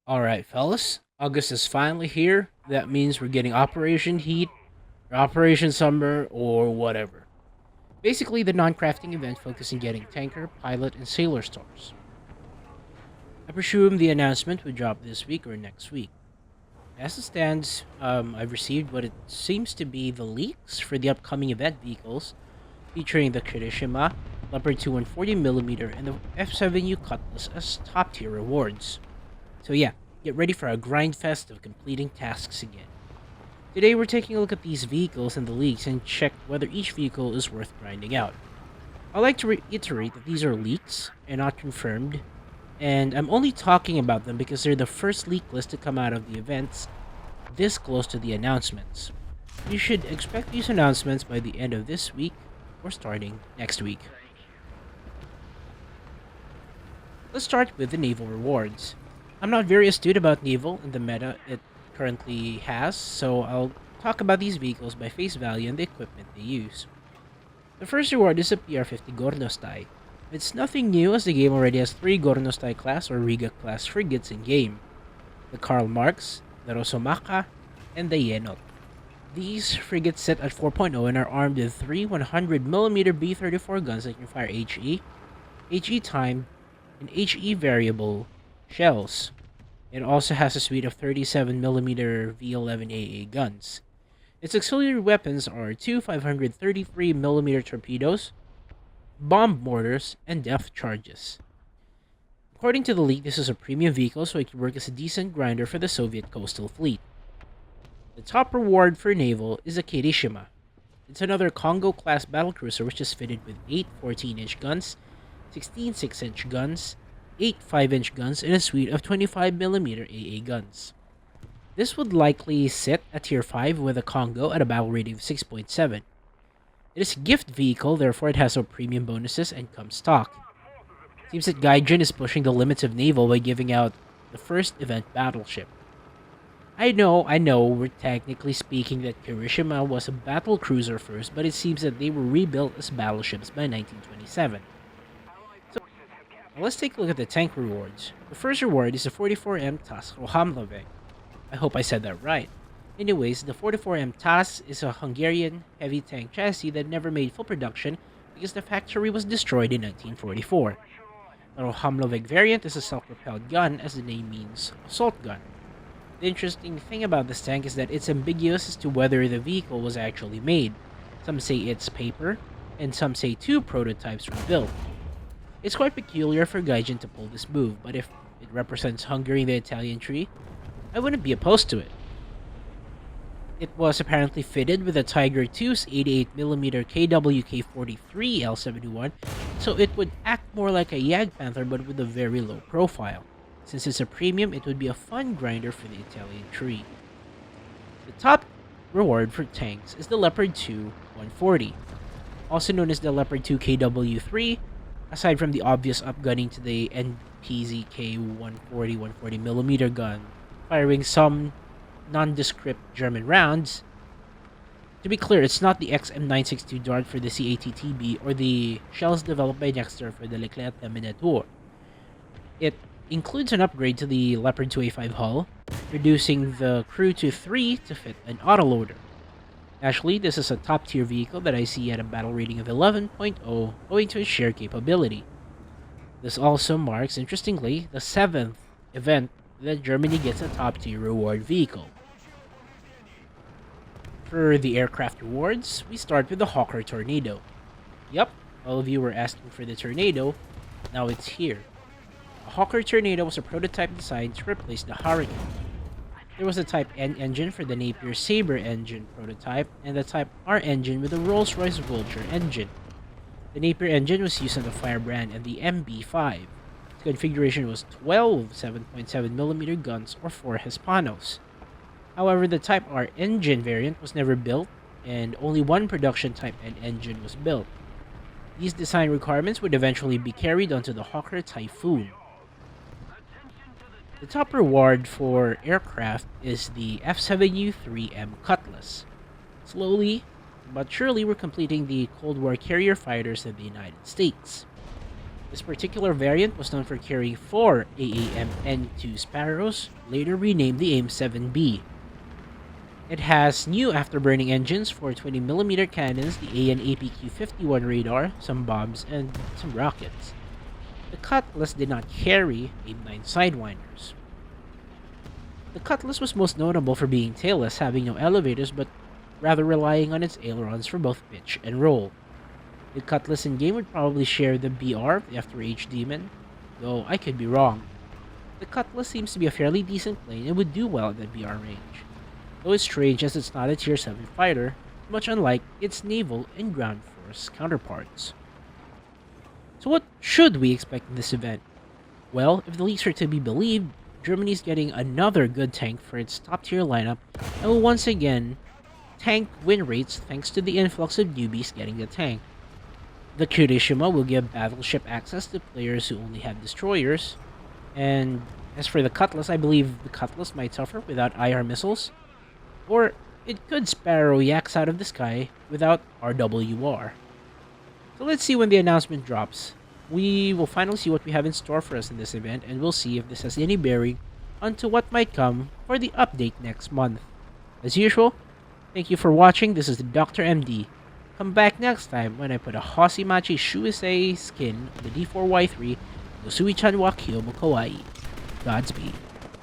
Alright, fellas. August is finally here. That means we're getting Operation Heat, or Operation Summer, or whatever. Basically, the non crafting event focusing getting tanker, pilot, and sailor stars. I presume the announcement would drop this week or next week. As it stands, I've received what it seems to be the leaks for the upcoming event vehicles, featuring the Kirishima, Leopard 2 140mm, and the F7U Cutlass as top tier rewards. So yeah, get ready for a grind fest of completing tasks again. Today we're taking a look at these vehicles and the leaks and check whether each vehicle is worth grinding out. I'd like to reiterate that these are leaks and not confirmed, and I'm only talking about them because they're the first leak list to come out of the events this close to the announcements. You should expect these announcements by the end of this week or starting next week. Let's start with the naval rewards. I'm not very astute about naval and the meta it currently has, so I'll talk about these vehicles by face value and the equipment they use. The first reward is a PR-50 Gornostai. It's nothing new as the game already has 3 Gornostai class or Riga class frigates in game. The Karl Marx, the Rosomaka, and the Yenot. These frigates sit at 4.0 and are armed with 3 100mm B-34 guns that can fire HE time, and HE variable shells. It also has a suite of 37mm V11AA guns. Its auxiliary weapons are two 533mm torpedoes, bomb mortars, and depth charges. According to the leak, this is a premium vehicle, so it can work as a decent grinder for the Soviet coastal fleet. The top reward for naval is a Kirishima. It's another Congo-class battlecruiser which is fitted with 8 14-inch guns, 16 6-inch guns, 8 5-inch guns, and a suite of 25mm AA guns. This would likely sit at tier 5 with a Congo at a battle rating of 6.7. It is a gift vehicle, therefore it has no premium bonuses and comes stock. Seems that Gaijin is pushing the limits of naval by giving out the first event battleship. I know, we're technically speaking that Kirishima was a battle cruiser first, but it seems that they were rebuilt as battleships by 1927. So, now let's take a look at the tank rewards. The first reward is the 44M TAS Rohamlovek. I hope I said that right. Anyways, the 44M TAS is a Hungarian heavy tank chassis that never made full production because the factory was destroyed in 1944. The Rohamlovek variant is a self-propelled gun, as the name means assault gun. The interesting thing about this tank is that it's ambiguous as to whether the vehicle was actually made. Some say it's paper, and some say 2 prototypes were built. It's quite peculiar for Gaijin to pull this move, but if it represents Hungary in the Italian tree, I wouldn't be opposed to it. It was apparently fitted with a Tiger II's 88mm KWK-43 L71, so it would act more like a Jagdpanther but with a very low profile. Since it's a premium, it would be a fun grinder for the Italian tree. The top reward for tanks is the Leopard 2 140, also known as the Leopard 2 KW3, aside from the obvious upgunning to the NPZK 140 140mm gun, firing some nondescript German rounds. To be clear, it's not the XM962 Dart for the CATTB or the shells developed by Dexter for the Leclerc Terminator. It includes an upgrade to the Leopard 2A5 hull, reducing the crew to 3 to fit an autoloader. Actually, this is a top tier vehicle that I see at a battle rating of 11.0 owing to its sheer capability. This also marks, interestingly, the 7th event that Germany gets a top tier reward vehicle. For the aircraft rewards, we start with the Hawker Tornado. Yup, all of you were asking for the Tornado, now it's here. A Hawker Tornado was a prototype designed to replace the Hurricane. There was a Type N engine for the Napier Sabre engine prototype, and the Type R engine with the Rolls-Royce Vulture engine. The Napier engine was used on the Firebrand and the MB5. Its configuration was 12 7.7mm guns or 4 Hispanos. However, the Type R engine variant was never built, and only one production Type N engine was built. These design requirements would eventually be carried onto the Hawker Typhoon. The top reward for aircraft is the F7U-3M Cutlass. Slowly but surely we're completing the Cold War carrier fighters of the United States. This particular variant was known for carrying 4 AAM-N2 Sparrows, later renamed the AIM-7B. It has new afterburning engines for 20mm cannons, the AN APQ-51 radar, some bombs, and some rockets. The Cutlass did not carry AIM-9 Sidewinders. The Cutlass was most notable for being tailless, having no elevators but rather relying on its ailerons for both pitch and roll. The Cutlass in-game would probably share the BR of the After-Age Demon, though I could be wrong. The Cutlass seems to be a fairly decent plane and would do well at the BR range, though it's strange as it's not a Tier 7 fighter, much unlike its naval and ground force counterparts. So what should we expect in this event? Well, if the leaks are to be believed, Germany's getting another good tank for its top-tier lineup and will once again tank win rates thanks to the influx of newbies getting the tank. The Kirishima will give battleship access to players who only have destroyers, and as for the Cutlass, I believe the Cutlass might suffer without IR missiles, or it could Sparrow yaks out of the sky without RWR. So let's see when the announcement drops. We will finally see what we have in store for us in this event, and we'll see if this has any bearing onto what might come for the update next month. As usual, thank you for watching. This is the Dr. MD. Come back next time when I put a Hosimachi Shuisei skin on the D4Y3 Usui-chan wa Kyomo Kawaii. Godspeed.